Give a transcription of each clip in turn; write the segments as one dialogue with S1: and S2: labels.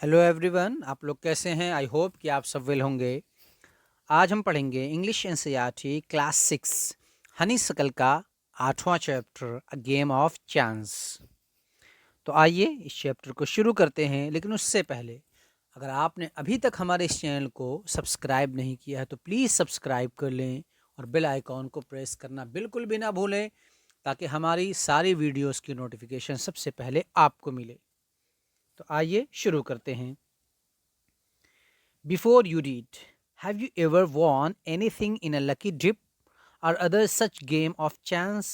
S1: Hello everyone, आप लोग कैसे हैं? आई होप कि आप सब वेल होंगे। आज हम पढ़ेंगे English NCERT class 6 honeysuckle का 8वां chapter a game of chance. तो आइए इस चैप्टर को शुरू करते हैं, लेकिन उससे पहले अगर आपने अभी तक हमारे इस चैनल को सब्सक्राइब नहीं किया है तो प्लीज़ सब्सक्राइब कर लें और बेल आइकॉन को प्रेस करना बिल्कुल भी ना भूलें, ताकि हमारी सारी वीडियोस की नोटिफिकेशन सबसे पहले आपको मिले। तो आइए शुरू करते हैं। Before you read, have you ever won anything in a lucky dip or other such game of chance?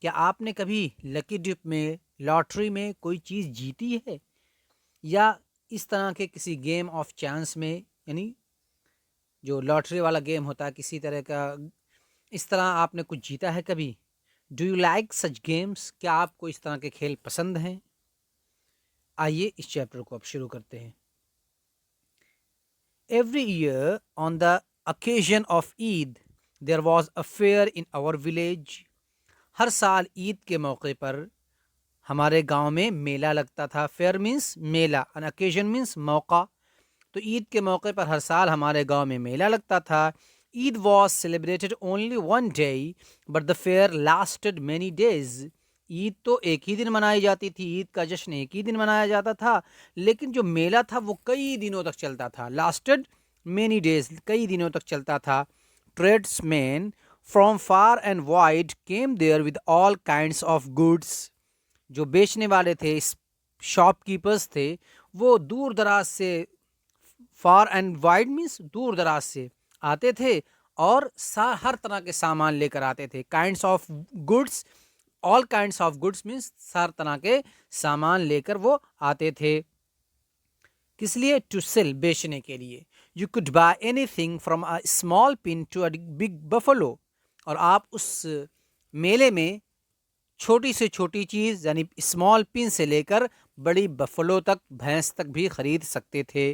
S1: क्या आपने कभी लकी डिप में, लॉटरी में कोई चीज़ जीती है, या इस तरह के किसी गेम ऑफ चांस में, यानी जो लॉटरी वाला गेम होता है किसी तरह का, इस तरह आपने कुछ जीता है कभी? Do you like such games? क्या आपको इस तरह के खेल पसंद हैं? आइए इस चैप्टर को अब शुरू करते हैं। Every year, on the occasion of Eid, there was a fair in our village. हर साल ईद के मौके पर हमारे गांव में मेला लगता था। Fair means Mela, an occasion means मौका। तो ईद के मौके पर हर साल हमारे गांव में मेला लगता था। Eid was celebrated only one day, but the fair lasted many days. Eid तो एक ही दिन मनाई जाती थी, ईद का जश्न एक ही दिन मनाया जाता था, लेकिन जो मेला था वो कई दिनों तक चलता था। लास्टेड मैनी डेज, कई दिनों तक चलता था। Tradesman from far and wide came there with all kinds of goods. जो बेचने वाले थे, शॉपकीपर्स थे, वो दूर दराज से, फार एंड वाइड मीन्स दूर दराज से आते थे और हर तरह के सामान लेकर आते थे। Kinds of goods, all kinds of goods means हर तरह के सामान लेकर वो आते थे। किस लिए? टू सेल, बेचने के लिए। You could buy anything from a small pin to a big buffalo. और आप उस मेले में छोटी से छोटी चीज़ यानी स्मॉल पिन से लेकर बड़ी बफलो तक, भैंस तक भी खरीद सकते थे।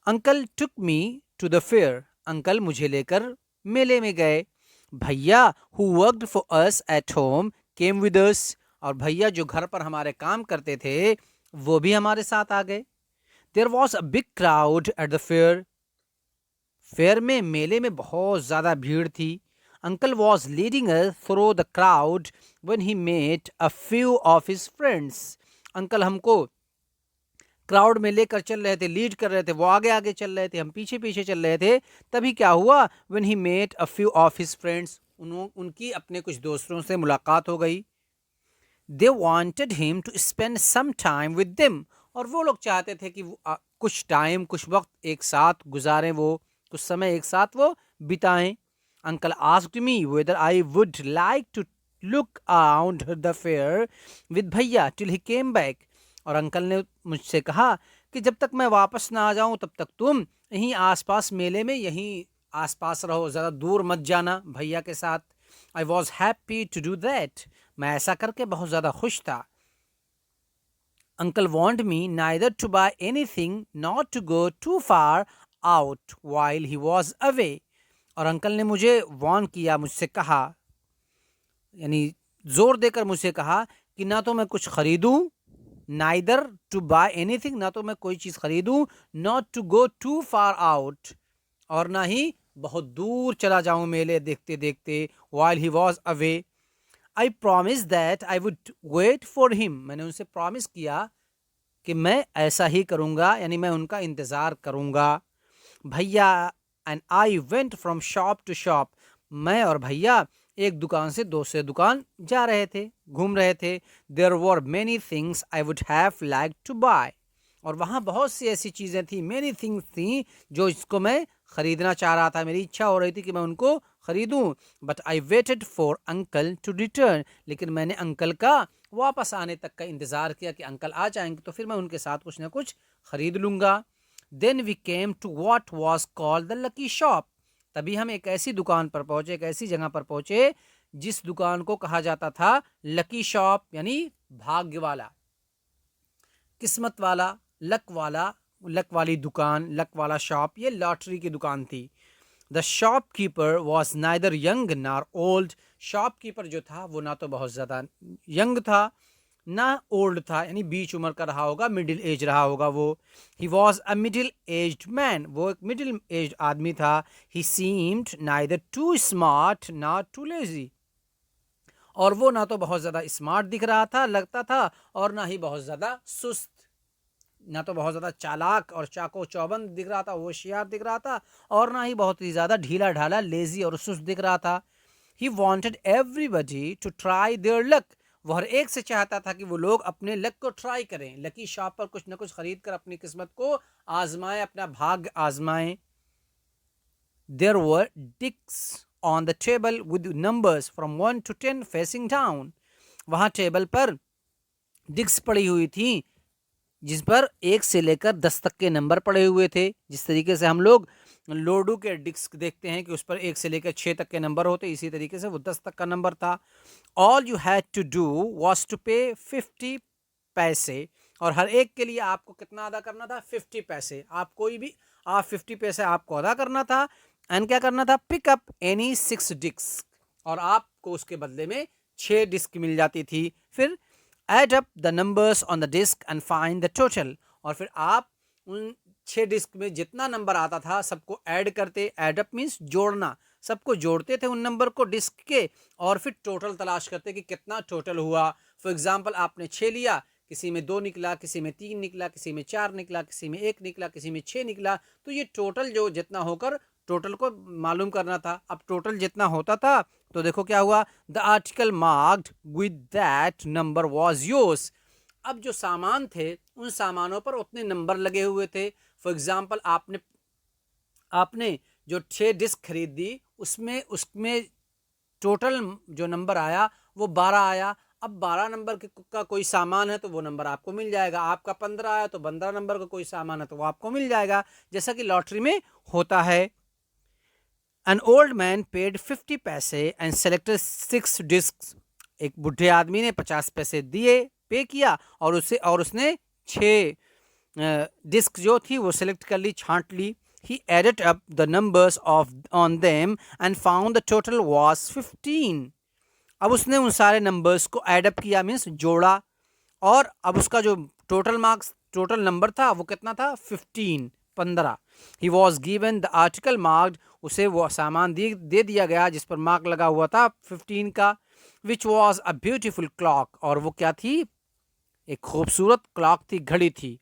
S1: Uncle took me to the fair. Uncle मुझे लेकर मेले में गए। भैया who worked for us at home came with us. और भैया जो घर पर हमारे काम करते थे वो भी हमारे साथ आ गए। There was a big crowd at the fair. Fair में, मेले में बहुत ज़्यादा भीड़ थी। Uncle was leading us through the crowd when he met a few of his friends. Uncle हमको क्राउड में लेकर चल रहे थे, लीड कर रहे थे। वो आगे आगे चल रहे थे, हम पीछे पीछे चल रहे थे। तभी क्या हुआ? When he met a few of his friends, उनकी अपने कुछ दोस्तों से मुलाकात हो गई। They wanted him to spend some time with them. और वो लोग चाहते थे कि कुछ टाइम, कुछ वक्त एक साथ गुजारें, वो कुछ समय एक साथ वो बिताएं। Uncle asked me whether I would like to look around the fair with भैया टिल ही केम बैक। और अंकल ने मुझसे कहा कि जब तक मैं वापस ना आ जाऊं तब तक तुम यहीं आसपास मेले में यहीं आसपास रहो, ज़्यादा दूर मत जाना भैया के साथ। I was happy to do that. मैं ऐसा करके बहुत ज़्यादा खुश था। Uncle want me neither to buy anything not to go too far out while he was away. और अंकल ने मुझे वॉर्न किया, मुझसे कहा, यानी जोर देकर मुझसे कहा कि ना तो मैं कुछ खरीदूं, नाइदर टू बाय एनीथिंग, ना तो मैं कोई चीज़ खरीदूं, not to go too far out, और ना ही बहुत दूर चला जाऊं मेले देखते देखते, while he was away. I promise that I would wait for him. मैंने उनसे प्रॉमिस किया कि मैं ऐसा ही करूँगा, यानी मैं उनका इंतज़ार करूँगा। भैया and I went from shop to shop. मैं और भैया एक दुकान से दूसरे दुकान जा रहे थे, घूम रहे थे। There were many things I would have like to buy. और वहाँ बहुत सी ऐसी चीज़ें थी, मैनी थिंग्स थी, जो इसको मैं ख़रीदना चाह रहा था। मेरी इच्छा हो रही थी कि मैं उनको ख़रीदूँ। But I waited for uncle to return. लेकिन मैंने अंकल का वापस आने तक का इंतज़ार किया कि अंकल आ जाएंगे तो फिर मैं उनके साथ कुछ ना कुछ ख़रीद लूँगा। Then we came to what was called the lucky shop. तभी हम एक ऐसी दुकान पर पहुँचे, एक ऐसी जगह पर पहुँचे जिस दुकान को कहा जाता था लकी शॉप, यानी भाग्य वाला, किस्मत वाला, लक वाला, लक वाली दुकान, लक वाला शॉप। ये लॉटरी की दुकान थी। The shopkeeper was neither young नार ओल्ड। शॉपकीपर जो था वो ना तो बहुत ज़्यादा यंग था, ना ओल्ड था यानी बीच उम्र का रहा होगा, मिडिल एज रहा होगा वो। He was a middle aged man, वो एक मिडिल एज्ड आदमी था। He seemed neither too smart not too lazy, और वो ना तो बहुत ज़्यादा स्मार्ट दिख रहा था, लगता था, और ना ही बहुत ज़्यादा सुस्त, ना तो बहुत ज़्यादा चालाक और चाको चौबंद दिख रहा था, होशियार दिख रहा था, और ना ही बहुत ही ज़्यादा ढीला ढाला लेजी और सुस्त दिख रहा था। He wanted everybody to try their luck, वो हर एक से चाहता था कि वो लोग अपने लक को ट्राई करें, लकी शॉप पर कुछ ना कुछ खरीद कर अपनी किस्मत को आजमाएं, अपना भाग्य आजमाएं। There were disks on the table with numbers from 1 to 10 facing down, वहां टेबल पर डिक्स पड़ी हुई थी जिस पर 1 से लेकर 10 तक के नंबर पड़े हुए थे। जिस तरीके से हम लोग लोडू के डिस्क देखते हैं कि उस पर 1 से लेकर 6 तक के नंबर होते, इसी तरीके से वो 10 तक का नंबर था। All you had to do was to pay 50 पैसे, और हर एक के लिए आपको कितना अदा करना था? 50 पैसे। आप कोई भी, आप 50 पैसे आपको अदा करना था। एंड क्या करना था? पिक अप एनी 6 डिस्क, और आपको उसके बदले में 6 डिस्क मिल जाती थी। फिर add up the numbers on the disc and find the total, और फिर आप उन 6 डिस्क में जितना नंबर आता था सबको ऐड करते। एड अप मीन्स जोड़ना, सबको जोड़ते थे उन नंबर को डिस्क के, और फिर टोटल तलाश करते कि कितना टोटल हुआ। फॉर एग्जाम्पल आपने 6 लिया, किसी में 2 निकला, किसी में 3 निकला, किसी में 4 निकला, किसी में 1 निकला, किसी में 6 निकला, तो ये टोटल जो जितना होकर टोटल को मालूम करना था। अब टोटल जितना होता था तो देखो क्या हुआ, the article marked with that number was yours. अब जो सामान थे उन सामानों पर उतने नंबर लगे हुए थे। फॉर एग्जाम्पल आपने आपने जो 6 डिस्क खरीद दी, उसमें उसमें टोटल जो नंबर आया वो 12 आया। अब 12 नंबर का कोई सामान है तो वो नंबर आपको मिल जाएगा। आपका 15 आया तो 15 नंबर का कोई सामान है तो वो आपको मिल जाएगा, जैसा कि लॉटरी में होता है। एन ओल्ड मैन पेड 50 पैसे एंड सेलेक्टेड 6 डिस्क, एक बुढ़े आदमी ने 50 पैसे दिए, पे किया, और उसने 6 डिस्क जो थी वो सिलेक्ट कर ली, छांट ली। He added up the numbers of on them and found the total was 15। अब उसने उन सारे नंबर्स को एडअप किया, मीन्स जोड़ा, और अब उसका जो टोटल नंबर था वो कितना था? 15। He was given the article marked, उसे वो सामान दे दिया गया जिस पर मार्क लगा हुआ था 15 का। Which was a beautiful clock, और वो क्या थी? एक खूबसूरत क्लॉक थी, घड़ी थी।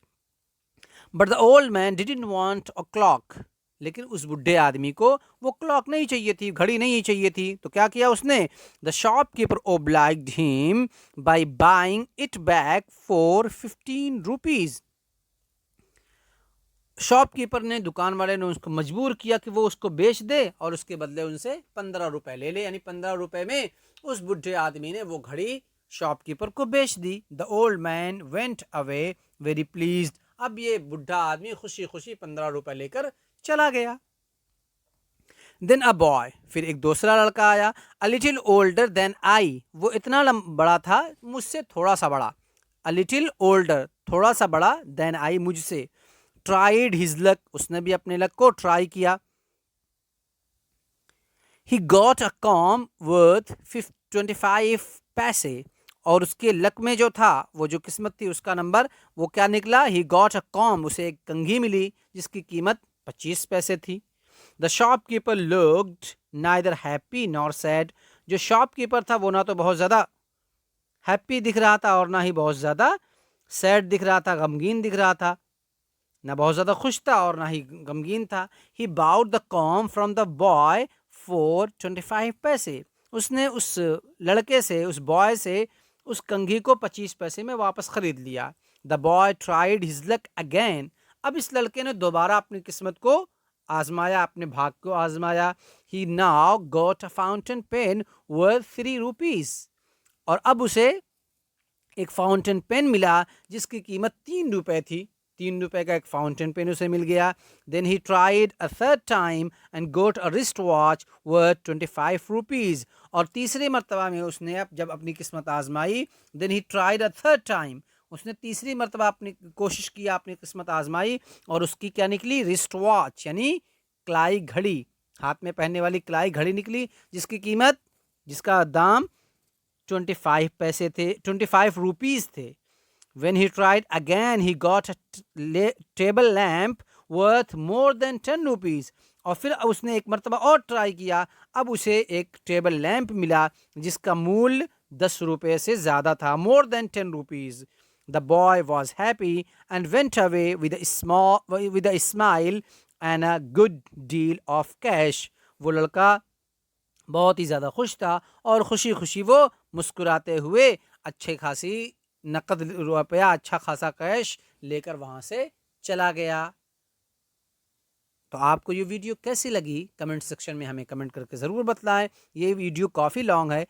S1: But the old man didn't want a clock, लेकिन उस बुढ़े आदमी को वो क्लॉक नहीं चाहिए थी, घड़ी नहीं चाहिए थी। तो क्या किया उसने? The shopkeeper obliged him by buying it back for 15 rupees. Shopkeeper ने, दुकान वाले ने उसको मजबूर किया कि वो उसको बेच दे और उसके बदले उनसे 15 रुपए ले ले, यानी 15 रुपए में उस बुढ़े आदमी ने वो घड़ी शॉपकीपर को बेच दी। The old man went away very pleased, अब ये बुढ़ा आदमी खुशी खुशी 15 रुपए लेकर चला गया। देन अ बॉय, फिर एक दूसरा लड़का आया, a little older than I, वो इतना बड़ा था, मुझसे थोड़ा सा बड़ा। अ लिटिल ओल्डर, थोड़ा सा बड़ा, देन आई, मुझसे। ट्राइड हिज लक, उसने भी अपने लक को ट्राई किया। He got a com worth 25 पैसे, और उसके लक में जो था, वो जो किस्मत थी, उसका नंबर वो क्या निकला? ही गॉट अ कॉम, उसे एक कंघी मिली जिसकी कीमत 25 पैसे थी। The shopkeeper looked neither happy nor sad, जो शॉपकीपर था वो ना तो बहुत ज्यादा हैप्पी दिख रहा था और ना ही बहुत ज्यादा सैड दिख रहा था, गमगीन दिख रहा था, ना बहुत ज्यादा खुश था और ना ही गमगीन था। He bought the comb from the boy for 25 पैसे, उसने उस लड़के से, उस बॉय से उस कंघी को 25 पैसे में वापस खरीद लिया। The boy tried his luck again, अब इस लड़के ने दोबारा अपनी किस्मत को आजमाया, अपने भाग को आजमाया। He now got a fountain pen worth 3 rupees, और अब उसे एक फाउंटेन पेन मिला जिसकी कीमत 3 रुपए थी। 3 रुपए का एक फाउंटेन पेन उसे मिल गया। Then he tried a third time and got a wrist watch worth 25 rupees, और तीसरी मरतबा में उसने जब अपनी किस्मत आजमाई, then he tried a third time, उसने तीसरी मरतबा अपनी कोशिश किया, अपनी किस्मत आजमाई, और उसकी क्या निकली? रिस्ट वॉच, यानी कलाई घड़ी, हाथ में पहनने वाली कलाई घड़ी निकली जिसकी कीमत, जिसका दाम 25 पैसे थे, 25 रुपीज़ थे। When he tried again, he got a table lamp worth more than 10 rupees. और फिर उसने एक मरतबा और ट्राई किया, अब उसे एक टेबल लैंप मिला जिसका मूल्य 10 रुपये से ज़्यादा था, more than 10 rupees. The boy was happy and went away with a smile and a good deal of cash. वो लड़का बहुत ही ज़्यादा खुश था और खुशी खुशी वो मुस्कुराते हुए अच्छे खासी नकद रुपया, अच्छा खासा कैश लेकर वहाँ से चला गया। तो आपको ये वीडियो कैसी लगी कमेंट सेक्शन में हमें कमेंट करके ज़रूर बतलाएं। ये वीडियो काफ़ी लॉन्ग है,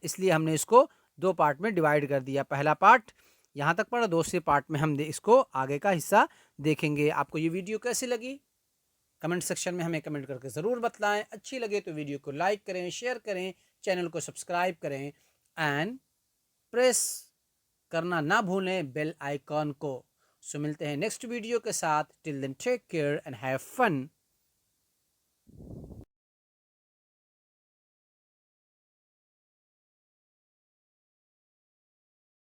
S1: इसलिए हमने इसको 2 पार्ट में डिवाइड कर दिया। पहला पार्ट यहाँ तक पड़ा, दूसरे पार्ट में हम इसको आगे का हिस्सा देखेंगे। आपको ये वीडियो कैसी लगी कमेंट सेक्शन में हमें कमेंट करके ज़रूर बतलाएं। अच्छी लगे तो वीडियो को लाइक करें, शेयर करें, चैनल को सब्सक्राइब करें एंड प्रेस करना ना भूलें बेल आइकॉन को। सो मिलते हैं नेक्स्ट वीडियो के साथ। Till then take care and have fun.